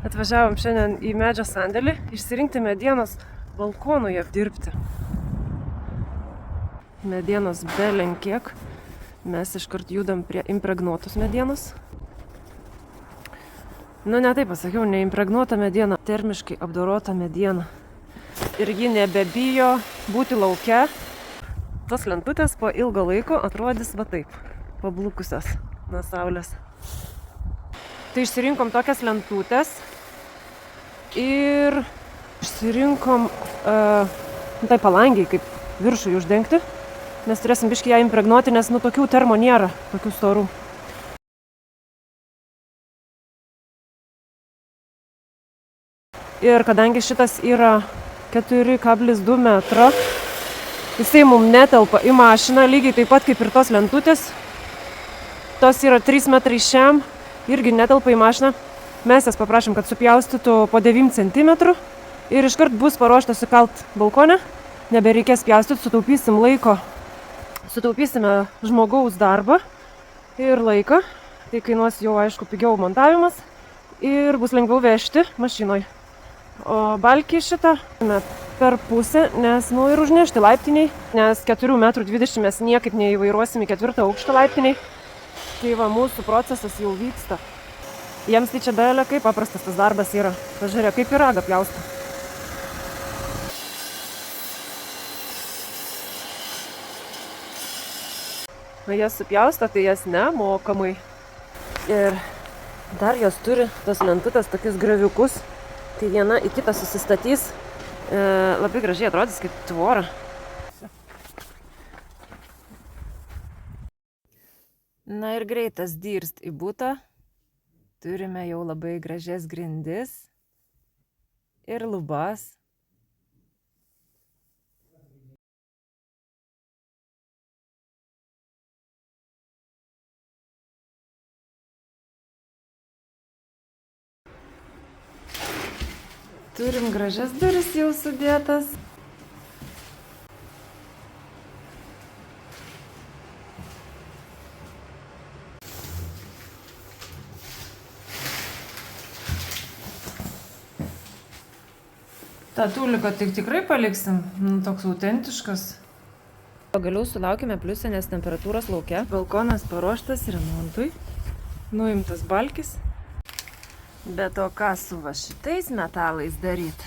Atvažiavom šiandien į medžio sandėlį išsirinkti medienos balkonui apdirbti. Medienos belenkiek. Mes iškart judam prie impregnuotos medienos. Nu, ne taip pasakiau, neimpregnuota mediena, termiškai apdorota mediena. Ir ji nebebijo būti lauke. Tos lentutės po ilgo laiko atrodys va taip, pablukusios nuo saulės. Tai išsirinkom tokias lentutės ir išsirinkom tai palangiai, kaip viršui uždengti. Mes turėsim biškį ją impregnuoti, nes nu tokių termo nėra, tokių storų. Ir kadangi šitas yra 4,2 metro, jisai mums netelpa į mašiną, lygiai taip pat kaip ir tos lentutės. Tos yra 3 metrai šiam, irgi netelpa į mašiną. Mes jas paprašėm, kad supjaustytų po 9 cm ir iškart bus paruošta sukalt balkone. Nebereikės pjaustyti, sutaupysim laiko. Sutaupysime žmogaus darbą ir laiką. Tai kainuos jau, aišku, pigiau montavimas ir bus lengviau vežti mašinoj. O balkį šitą per pusę, nes nu ir užnešti laiptiniai, nes 4,20 m mes niekaip neįvairuosim į 4. aukštą laiptiniai. Tai va, mūsų procesas jau vyksta. Jiems tai čia belė, kaip paprastas tas darbas yra. Pažiūrėk, kaip pyragą pjausto. Jas supjausto, tai jas nemokamai. Ir dar jos turi tos lentutės tokius greviukus. Tai viena į kitą susistatys. Labai gražiai atrodys kaip tvora. Na ir greitas dirst į butą. Turime jau labai gražias grindis ir lubas. Turim gražias duris jau sudėtas. Ta tūliką tikrai paliksim, toks autentiškas. Pagaliau sulaukime pliusinės temperatūros lauke. Balkonas paruoštas remontui. Nuimtas balkis. Bet o ką su va šitais metalais daryt?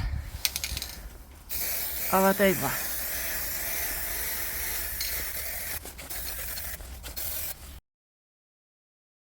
O va taip va.